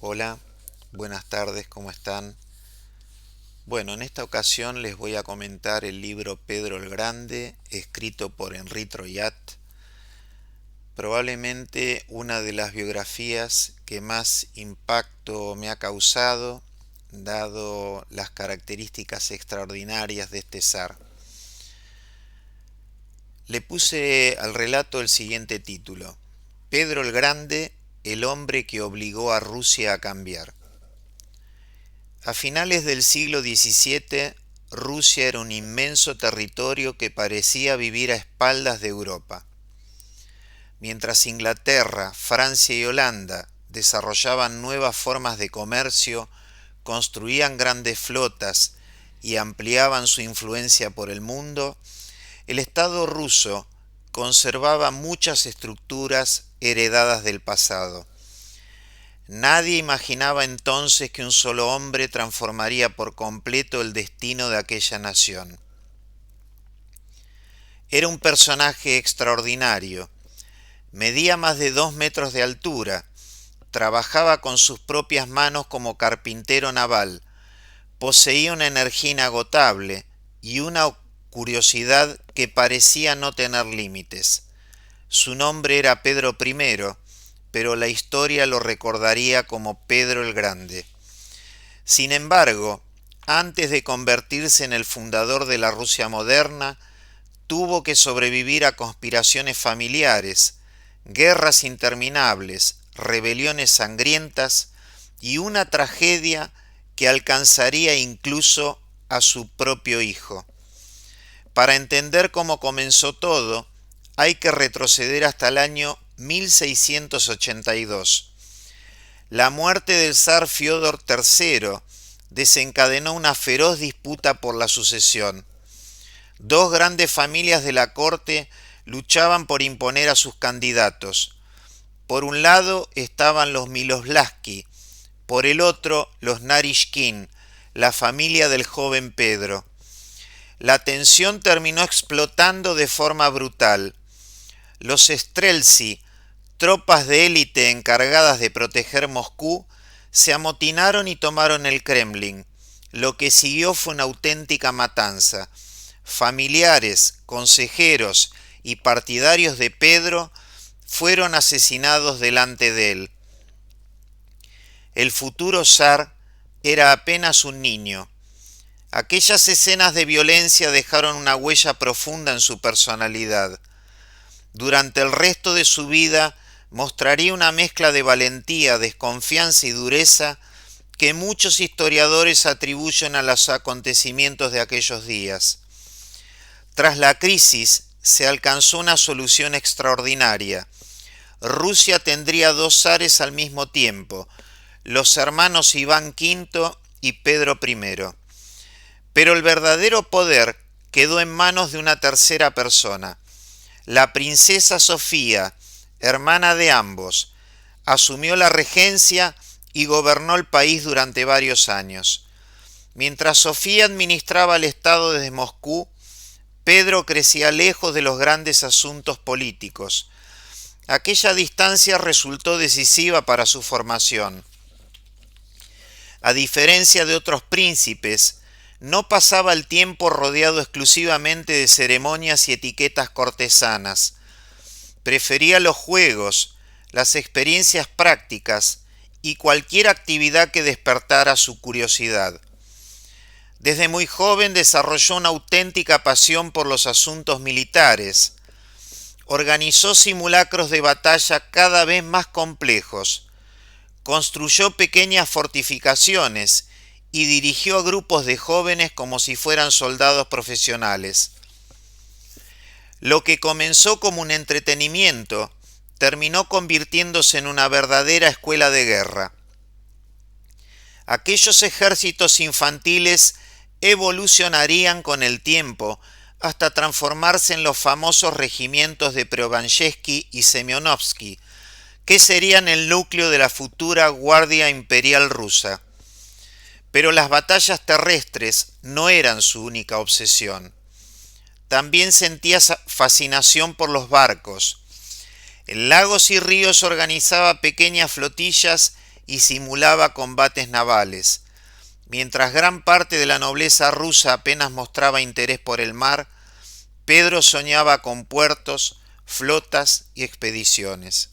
Hola, buenas tardes, ¿cómo están? Bueno, en esta ocasión les voy a comentar el libro Pedro el Grande, escrito por Henri Troyat, probablemente una de las biografías que más impacto me ha causado, dado las características extraordinarias de este zar. Le puse al relato el siguiente título: Pedro el Grande, el hombre que obligó a Rusia a cambiar. A finales del siglo XVII, Rusia era un inmenso territorio que parecía vivir a espaldas de Europa. Mientras Inglaterra, Francia y Holanda desarrollaban nuevas formas de comercio, construían grandes flotas y ampliaban su influencia por el mundo, el Estado ruso conservaba muchas estructuras heredadas del pasado. Nadie imaginaba entonces que un solo hombre transformaría por completo el destino de aquella nación. Era un personaje extraordinario. Medía más de 2 metros de altura. Trabajaba con sus propias manos como carpintero naval. Poseía una energía inagotable y una curiosidad que parecía no tener límites. Su nombre era Pedro I, pero la historia lo recordaría como Pedro el Grande. Sin embargo, antes de convertirse en el fundador de la Rusia moderna, tuvo que sobrevivir a conspiraciones familiares, guerras interminables, rebeliones sangrientas y una tragedia que alcanzaría incluso a su propio hijo. Para entender cómo comenzó todo, hay que retroceder hasta el año 1682. La muerte del zar Fiódor III desencadenó una feroz disputa por la sucesión. Dos grandes familias de la corte luchaban por imponer a sus candidatos. Por un lado estaban los Miloslavski, por el otro los Narishkin, la familia del joven Pedro. La tensión terminó explotando de forma brutal. Los Streltsy, tropas de élite encargadas de proteger Moscú, se amotinaron y tomaron el Kremlin. Lo que siguió fue una auténtica matanza. Familiares, consejeros y partidarios de Pedro fueron asesinados delante de él. El futuro zar era apenas un niño. Aquellas escenas de violencia dejaron una huella profunda en su personalidad. Durante el resto de su vida mostraría una mezcla de valentía, desconfianza y dureza que muchos historiadores atribuyen a los acontecimientos de aquellos días. Tras la crisis se alcanzó una solución extraordinaria. Rusia tendría dos zares al mismo tiempo, los hermanos Iván V y Pedro I. Pero el verdadero poder quedó en manos de una tercera persona. La princesa Sofía, hermana de ambos, asumió la regencia y gobernó el país durante varios años. Mientras Sofía administraba el Estado desde Moscú, Pedro crecía lejos de los grandes asuntos políticos. Aquella distancia resultó decisiva para su formación. A diferencia de otros príncipes, no pasaba el tiempo rodeado exclusivamente de ceremonias y etiquetas cortesanas. Prefería los juegos, las experiencias prácticas y cualquier actividad que despertara su curiosidad. Desde muy joven desarrolló una auténtica pasión por los asuntos militares. Organizó simulacros de batalla cada vez más complejos. Construyó pequeñas fortificaciones y dirigió a grupos de jóvenes como si fueran soldados profesionales. Lo que comenzó como un entretenimiento terminó convirtiéndose en una verdadera escuela de guerra. Aquellos ejércitos infantiles evolucionarían con el tiempo hasta transformarse en los famosos regimientos de Preoganshevsky y Semyonovsky, que serían el núcleo de la futura Guardia Imperial rusa. Pero las batallas terrestres no eran su única obsesión. También sentía fascinación por los barcos. En lagos y ríos organizaba pequeñas flotillas y simulaba combates navales. Mientras gran parte de la nobleza rusa apenas mostraba interés por el mar, Pedro soñaba con puertos, flotas y expediciones.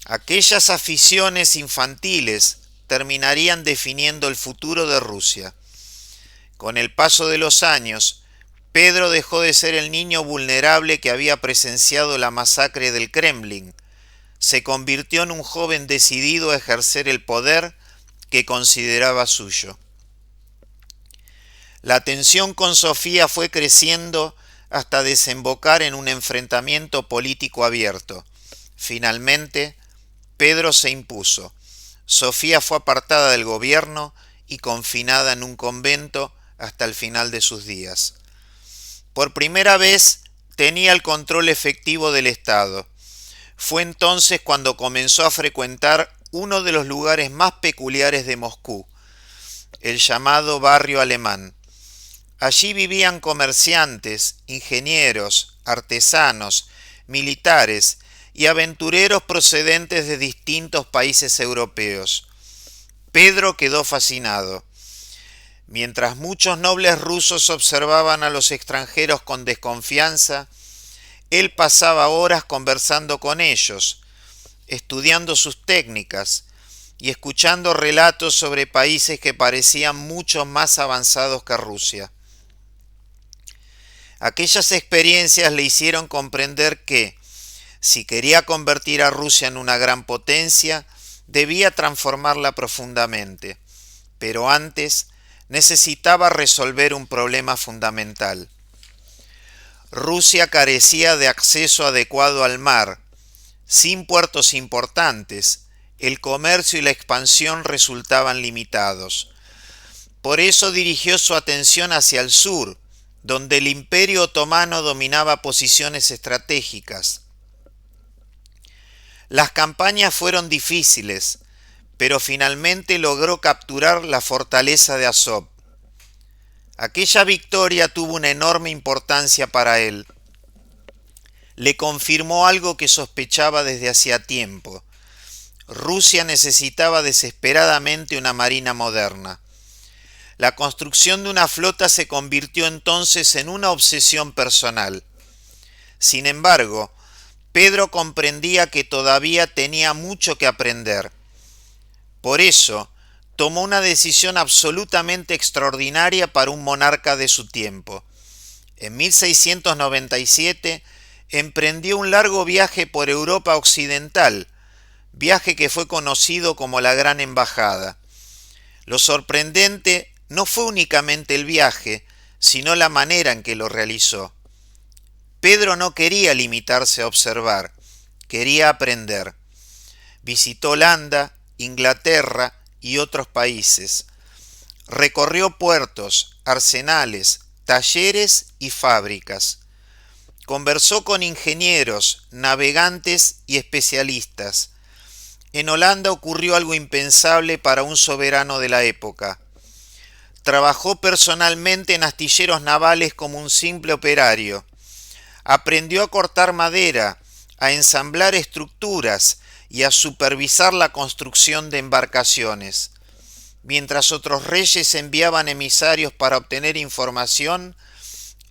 Aquellas aficiones infantiles terminarían definiendo el futuro de Rusia. Con el paso de los años, Pedro dejó de ser el niño vulnerable que había presenciado la masacre del Kremlin. Se convirtió en un joven decidido a ejercer el poder que consideraba suyo. La tensión con Sofía fue creciendo hasta desembocar en un enfrentamiento político abierto. Finalmente, Pedro se impuso. Sofía fue apartada del gobierno y confinada en un convento hasta el final de sus días. Por primera vez tenía el control efectivo del Estado. Fue entonces cuando comenzó a frecuentar uno de los lugares más peculiares de Moscú, el llamado barrio alemán. Allí vivían comerciantes, ingenieros, artesanos, militares y aventureros procedentes de distintos países europeos. Pedro quedó fascinado. Mientras muchos nobles rusos observaban a los extranjeros con desconfianza, él pasaba horas conversando con ellos, estudiando sus técnicas y escuchando relatos sobre países que parecían mucho más avanzados que Rusia. Aquellas experiencias le hicieron comprender que, si quería convertir a Rusia en una gran potencia, debía transformarla profundamente. Pero antes necesitaba resolver un problema fundamental. Rusia carecía de acceso adecuado al mar. Sin puertos importantes, el comercio y la expansión resultaban limitados. Por eso dirigió su atención hacia el sur, donde el Imperio Otomano dominaba posiciones estratégicas. Las campañas fueron difíciles, pero finalmente logró capturar la fortaleza de Azov. Aquella victoria tuvo una enorme importancia para él. Le confirmó algo que sospechaba desde hacía tiempo. Rusia necesitaba desesperadamente una marina moderna. La construcción de una flota se convirtió entonces en una obsesión personal. Sin embargo, Pedro comprendía que todavía tenía mucho que aprender. Por eso, tomó una decisión absolutamente extraordinaria para un monarca de su tiempo. En 1697 emprendió un largo viaje por Europa occidental, viaje que fue conocido como la Gran Embajada. Lo sorprendente no fue únicamente el viaje, sino la manera en que lo realizó. Pedro no quería limitarse a observar, quería aprender. Visitó Holanda, Inglaterra y otros países. Recorrió puertos, arsenales, talleres y fábricas. Conversó con ingenieros, navegantes y especialistas. En Holanda ocurrió algo impensable para un soberano de la época. Trabajó personalmente en astilleros navales como un simple operario. Aprendió a cortar madera, a ensamblar estructuras y a supervisar la construcción de embarcaciones. Mientras otros reyes enviaban emisarios para obtener información,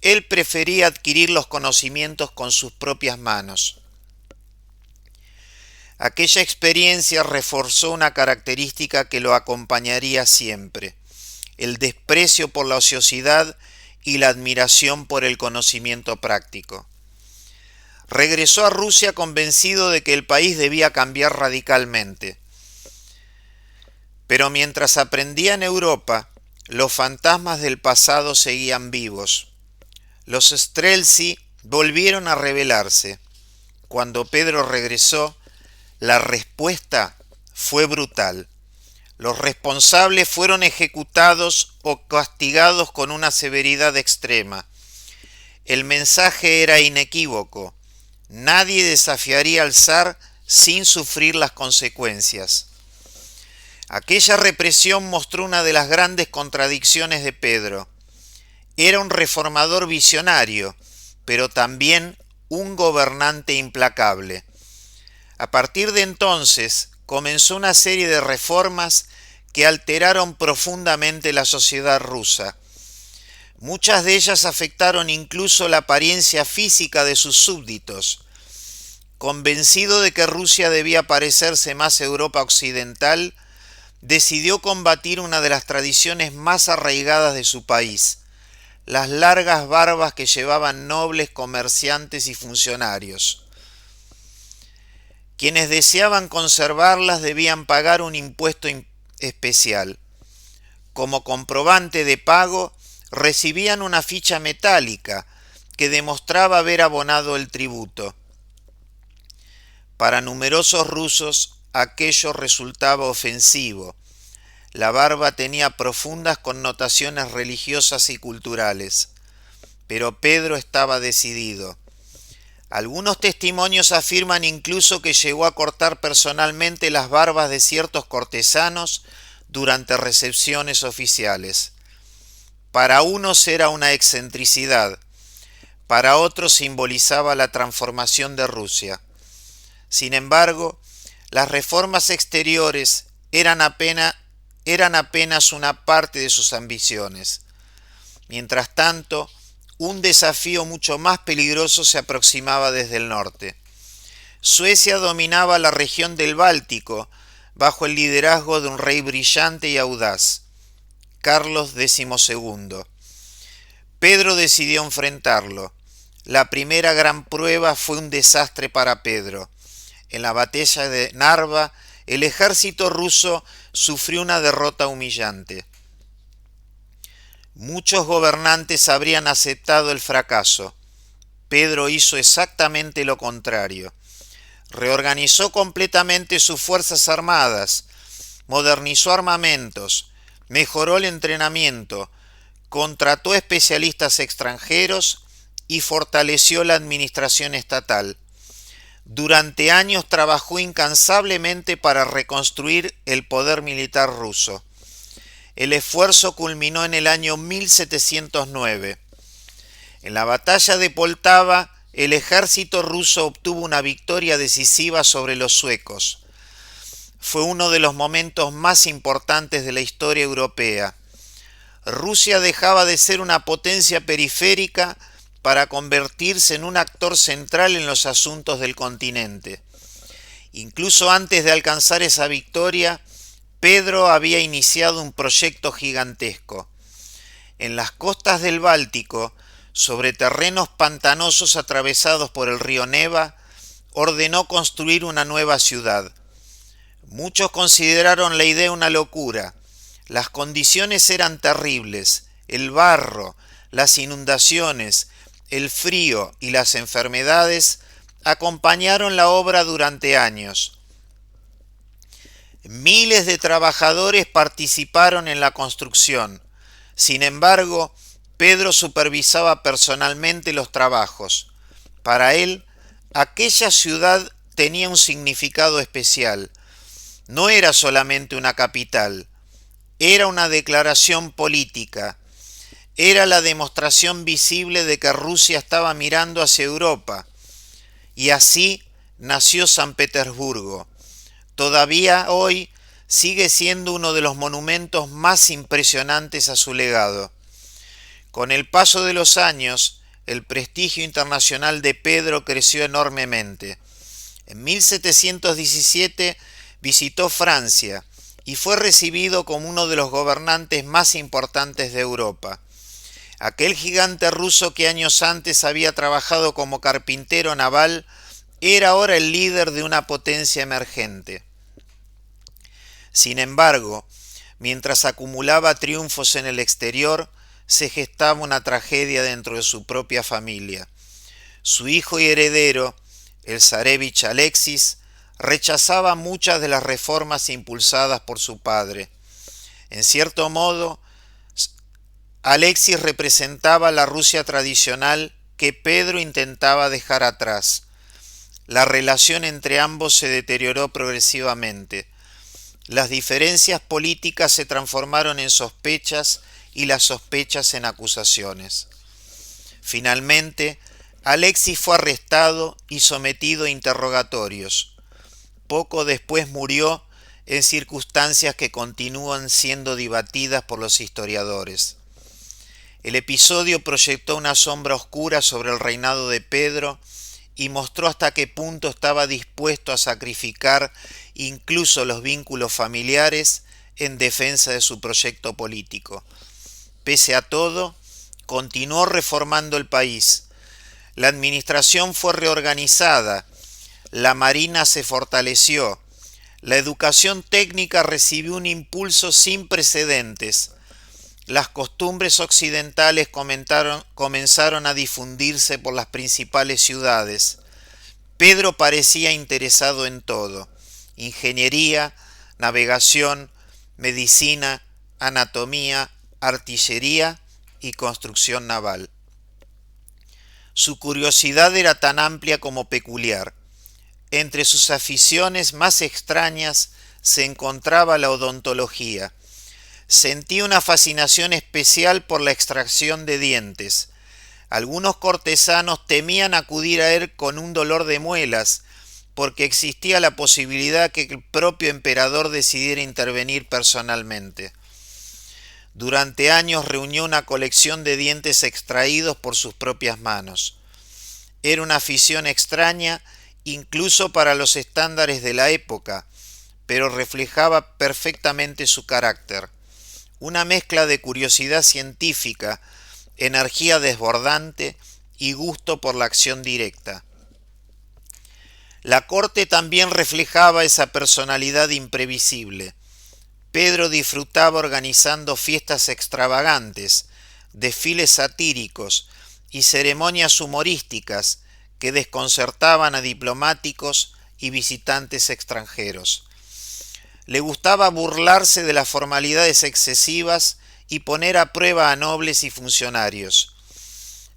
él prefería adquirir los conocimientos con sus propias manos. Aquella experiencia reforzó una característica que lo acompañaría siempre: el desprecio por la ociosidad y la admiración por el conocimiento práctico. Regresó a Rusia convencido de que el país debía cambiar radicalmente. Pero mientras aprendía en Europa, los fantasmas del pasado seguían vivos. Los Streltsy volvieron a rebelarse. Cuando Pedro regresó, la respuesta fue brutal. Los responsables fueron ejecutados o castigados con una severidad extrema. El mensaje era inequívoco: nadie desafiaría al zar sin sufrir las consecuencias. Aquella represión mostró una de las grandes contradicciones de Pedro. Era un reformador visionario, pero también un gobernante implacable. A partir de entonces, comenzó una serie de reformas que alteraron profundamente la sociedad rusa. Muchas de ellas afectaron incluso la apariencia física de sus súbditos. Convencido de que Rusia debía parecerse más a Europa occidental, decidió combatir una de las tradiciones más arraigadas de su país, las largas barbas que llevaban nobles, comerciantes y funcionarios. Quienes deseaban conservarlas debían pagar un impuesto especial. Como comprobante de pago, recibían una ficha metálica que demostraba haber abonado el tributo. Para numerosos rusos aquello resultaba ofensivo. La barba tenía profundas connotaciones religiosas y culturales, pero Pedro estaba decidido. Algunos testimonios afirman incluso que llegó a cortar personalmente las barbas de ciertos cortesanos durante recepciones oficiales. Para unos era una excentricidad, para otros simbolizaba la transformación de Rusia. Sin embargo, las reformas exteriores eran apenas una parte de sus ambiciones. Mientras tanto, un desafío mucho más peligroso se aproximaba desde el norte. Suecia dominaba la región del Báltico bajo el liderazgo de un rey brillante y audaz, Carlos XII. Pedro decidió enfrentarlo. La primera gran prueba fue un desastre para Pedro. En la batalla de Narva, el ejército ruso sufrió una derrota humillante. Muchos gobernantes habrían aceptado el fracaso. Pedro hizo exactamente lo contrario. Reorganizó completamente sus fuerzas armadas, modernizó armamentos, mejoró el entrenamiento, contrató especialistas extranjeros y fortaleció la administración estatal. Durante años trabajó incansablemente para reconstruir el poder militar ruso. El esfuerzo culminó en el año 1709. En la batalla de Poltava, el ejército ruso obtuvo una victoria decisiva sobre los suecos. Fue uno de los momentos más importantes de la historia europea. Rusia dejaba de ser una potencia periférica para convertirse en un actor central en los asuntos del continente. Incluso antes de alcanzar esa victoria, Pedro había iniciado un proyecto gigantesco. En las costas del Báltico, sobre terrenos pantanosos atravesados por el río Neva, ordenó construir una nueva ciudad. Muchos consideraron la idea una locura. Las condiciones eran terribles: el barro, las inundaciones, el frío y las enfermedades acompañaron la obra durante años. Miles de trabajadores participaron en la construcción. Sin embargo, Pedro supervisaba personalmente los trabajos. Para él, aquella ciudad tenía un significado especial. No era solamente una capital, era una declaración política. Era la demostración visible de que Rusia estaba mirando hacia Europa. Y así nació San Petersburgo. Todavía hoy sigue siendo uno de los monumentos más impresionantes a su legado. Con el paso de los años, el prestigio internacional de Pedro creció enormemente. En 1717 visitó Francia y fue recibido como uno de los gobernantes más importantes de Europa. Aquel gigante ruso que años antes había trabajado como carpintero naval era ahora el líder de una potencia emergente. Sin embargo, mientras acumulaba triunfos en el exterior, se gestaba una tragedia dentro de su propia familia. Su hijo y heredero, el zarevich Alexis, rechazaba muchas de las reformas impulsadas por su padre. En cierto modo, Alexis representaba la Rusia tradicional que Pedro intentaba dejar atrás. La relación entre ambos se deterioró progresivamente. Las diferencias políticas se transformaron en sospechas y las sospechas en acusaciones. Finalmente, Alexis fue arrestado y sometido a interrogatorios. Poco después murió en circunstancias que continúan siendo debatidas por los historiadores. El episodio proyectó una sombra oscura sobre el reinado de Pedro y mostró hasta qué punto estaba dispuesto a sacrificar incluso los vínculos familiares en defensa de su proyecto político. Pese a todo, continuó reformando el país. La administración fue reorganizada, la marina se fortaleció, la educación técnica recibió un impulso sin precedentes. Las costumbres occidentales comenzaron a difundirse por las principales ciudades. Pedro parecía interesado en todo: ingeniería, navegación, medicina, anatomía, artillería y construcción naval. Su curiosidad era tan amplia como peculiar. Entre sus aficiones más extrañas se encontraba la odontología. Sentía una fascinación especial por la extracción de dientes. Algunos cortesanos temían acudir a él con un dolor de muelas, porque existía la posibilidad que el propio emperador decidiera intervenir personalmente. Durante años reunió una colección de dientes extraídos por sus propias manos. Era una afición extraña incluso para los estándares de la época, pero reflejaba perfectamente su carácter. Una mezcla de curiosidad científica, energía desbordante y gusto por la acción directa. La corte también reflejaba esa personalidad imprevisible. Pedro disfrutaba organizando fiestas extravagantes, desfiles satíricos y ceremonias humorísticas que desconcertaban a diplomáticos y visitantes extranjeros. Le gustaba burlarse de las formalidades excesivas y poner a prueba a nobles y funcionarios.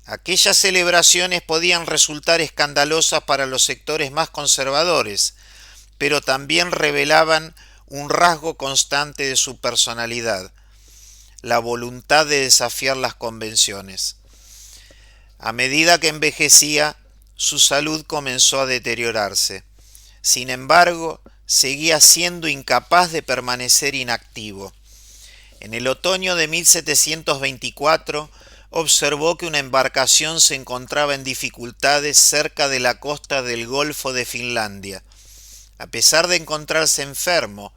Aquellas celebraciones podían resultar escandalosas para los sectores más conservadores, pero también revelaban un rasgo constante de su personalidad: la voluntad de desafiar las convenciones. A medida que envejecía, su salud comenzó a deteriorarse. Sin embargo, seguía siendo incapaz de permanecer inactivo. En el otoño de 1724 observó que una embarcación se encontraba en dificultades cerca de la costa del Golfo de Finlandia. A pesar de encontrarse enfermo,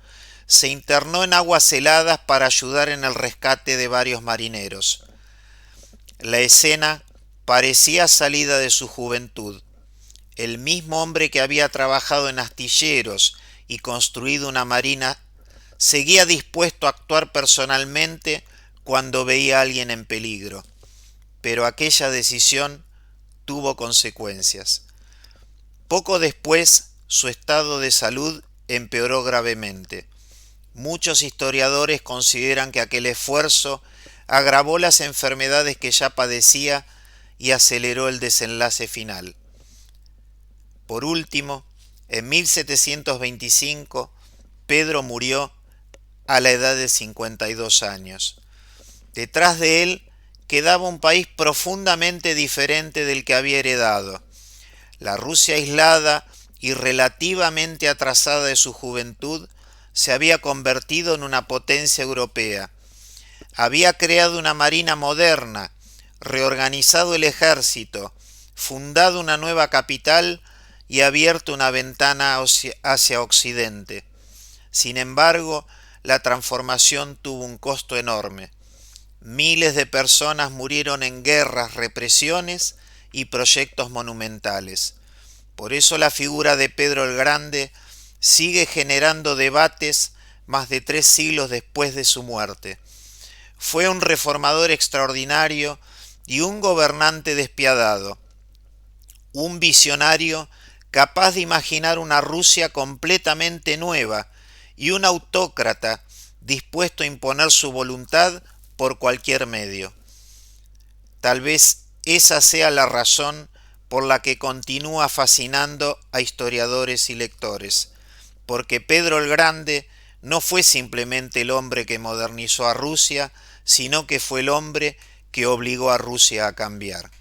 se internó en aguas heladas para ayudar en el rescate de varios marineros. La escena parecía salida de su juventud. El mismo hombre que había trabajado en astilleros y construido una marina seguía dispuesto a actuar personalmente cuando veía a alguien en peligro. Pero aquella decisión tuvo consecuencias. Poco después, su estado de salud empeoró gravemente. Muchos historiadores consideran que aquel esfuerzo agravó las enfermedades que ya padecía y aceleró el desenlace final. Por último, en 1725, Pedro murió a la edad de 52 años. Detrás de él quedaba un país profundamente diferente del que había heredado. La Rusia aislada y relativamente atrasada de su juventud se había convertido en una potencia europea. Había creado una marina moderna, reorganizado el ejército, fundado una nueva capital y abierto una ventana hacia Occidente. Sin embargo, la transformación tuvo un costo enorme. Miles de personas murieron en guerras, represiones y proyectos monumentales. Por eso la figura de Pedro el Grande sigue generando debates más de 3 siglos después de su muerte. Fue un reformador extraordinario y un gobernante despiadado, un visionario capaz de imaginar una Rusia completamente nueva y un autócrata dispuesto a imponer su voluntad por cualquier medio. Tal vez esa sea la razón por la que continúa fascinando a historiadores y lectores, porque Pedro el Grande no fue simplemente el hombre que modernizó a Rusia, sino que fue el hombre que obligó a Rusia a cambiar.